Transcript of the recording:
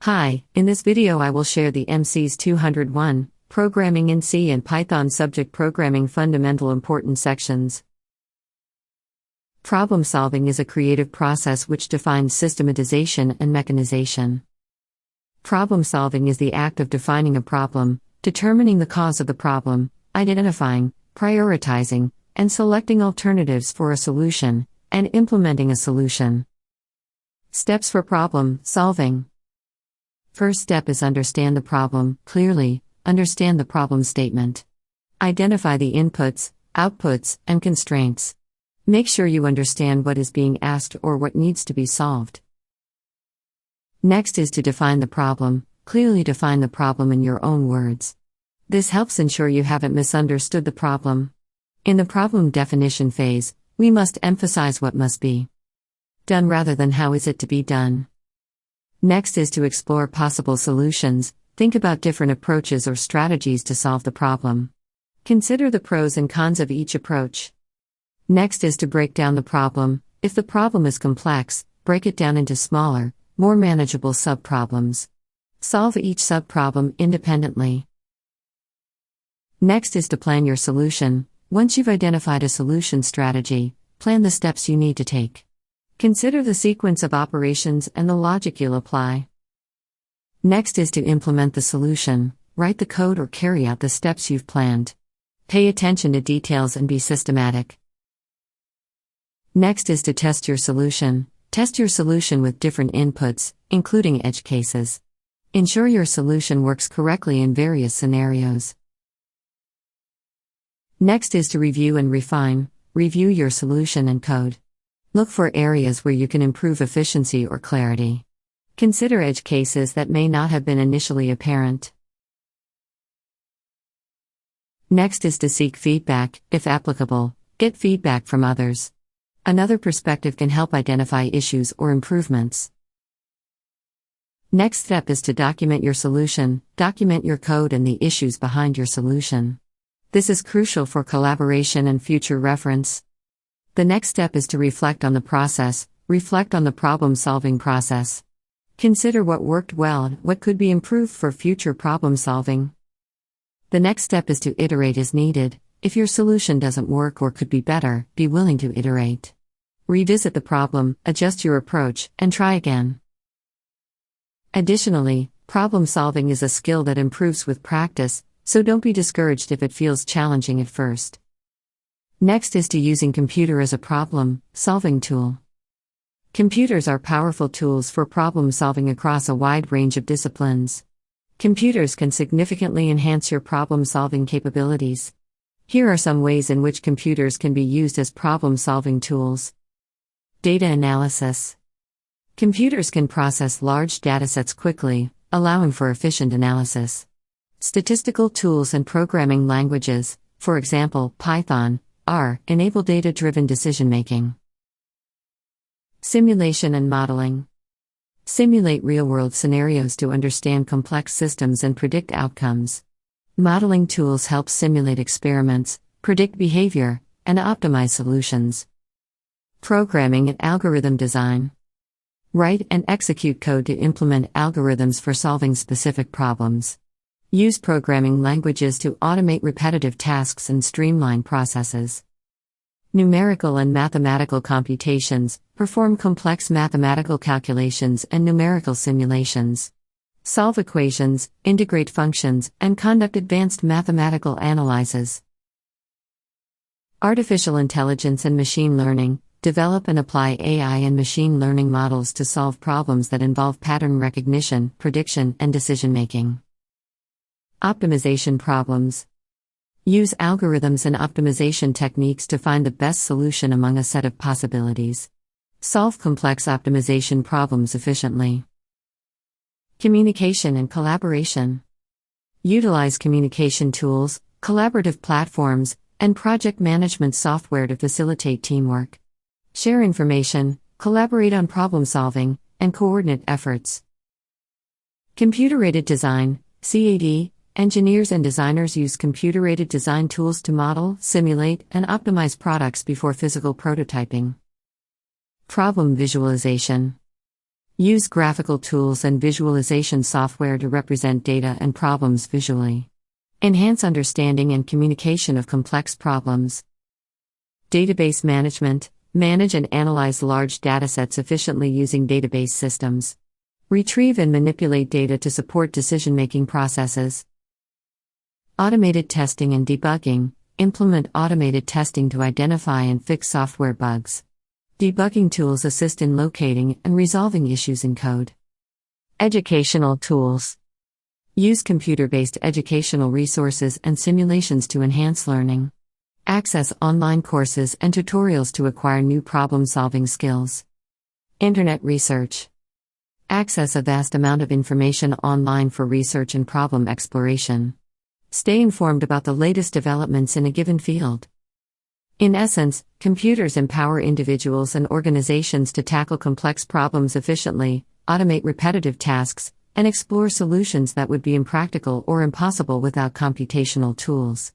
Hi, in this video I will share the MCS201, Programming in C and Python Subject Programming Fundamental Important Sections. Problem solving is a creative process which defines systematization and mechanization. Problem solving is the act of defining a problem, determining the cause of the problem, identifying, prioritizing, and selecting alternatives for a solution, and implementing a solution. Steps for problem solving. First step is understand the problem clearly, understand the problem statement. Identify the inputs, outputs, and constraints. Make sure you understand what is being asked or what needs to be solved. Next is to define the problem, clearly define the problem in your own words. This helps ensure you haven't misunderstood the problem. In the problem definition phase, we must emphasize what must be done rather than how is it to be done. Next is to explore possible solutions, think about different approaches or strategies to solve the problem. Consider the pros and cons of each approach. Next is to break down the problem. If the problem is complex, break it down into smaller, more manageable subproblems. Solve each subproblem independently. Next is to plan your solution. Once you've identified a solution strategy, plan the steps you need to take. Consider the sequence of operations and the logic you'll apply. Next is to implement the solution, write the code or carry out the steps you've planned. Pay attention to details and be systematic. Next is to test your solution. Test your solution with different inputs, including edge cases. Ensure your solution works correctly in various scenarios. Next is to review and refine. Review your solution and code. Look for areas where you can improve efficiency or clarity. Consider edge cases that may not have been initially apparent. Next is to seek feedback, if applicable. Get feedback from others. Another perspective can help identify issues or improvements. Next step is to document your solution. Document your code and the issues behind your solution. This is crucial for collaboration and future reference. The next step is to reflect on the process, reflect on the problem-solving process. Consider what worked well and what could be improved for future problem-solving. The next step is to iterate as needed. If your solution doesn't work or could be better, be willing to iterate. Revisit the problem, adjust your approach, and try again. Additionally, problem-solving is a skill that improves with practice, so don't be discouraged if it feels challenging at first. Next is to using computer as a problem-solving tool. Computers are powerful tools for problem-solving across a wide range of disciplines. Computers can significantly enhance your problem-solving capabilities. Here are some ways in which computers can be used as problem-solving tools. Data analysis. Computers can process large datasets quickly, allowing for efficient analysis. Statistical tools and programming languages, for example, Python, R, enable data-driven decision-making. Simulation and modeling. Simulate real-world scenarios to understand complex systems and predict outcomes. Modeling tools help simulate experiments, predict behavior, and optimize solutions. Programming and algorithm design. Write and execute code to implement algorithms for solving specific problems. Use programming languages to automate repetitive tasks and streamline processes. Numerical and mathematical computations. Perform complex mathematical calculations and numerical simulations. Solve equations, integrate functions, and conduct advanced mathematical analyses. Artificial intelligence and machine learning. Develop and apply AI and machine learning models to solve problems that involve pattern recognition, prediction, and decision-making. Optimization problems. Use algorithms and optimization techniques to find the best solution among a set of possibilities. Solve complex optimization problems efficiently. Communication and collaboration. Utilize communication tools, collaborative platforms, and project management software to facilitate teamwork. Share information, collaborate on problem solving, and coordinate efforts. Computer-aided design, CAD. Engineers and designers use computer-aided design tools to model, simulate, and optimize products before physical prototyping. Problem visualization. Use graphical tools and visualization software to represent data and problems visually. Enhance understanding and communication of complex problems. Database management. Manage and analyze large datasets efficiently using database systems. Retrieve and manipulate data to support decision-making processes. Automated testing and debugging. Implement automated testing to identify and fix software bugs. Debugging tools assist in locating and resolving issues in code. Educational tools. Use computer-based educational resources and simulations to enhance learning. Access online courses and tutorials to acquire new problem-solving skills. Internet research. Access a vast amount of information online for research and problem exploration. Stay informed about the latest developments in a given field. In essence, computers empower individuals and organizations to tackle complex problems efficiently, automate repetitive tasks, and explore solutions that would be impractical or impossible without computational tools.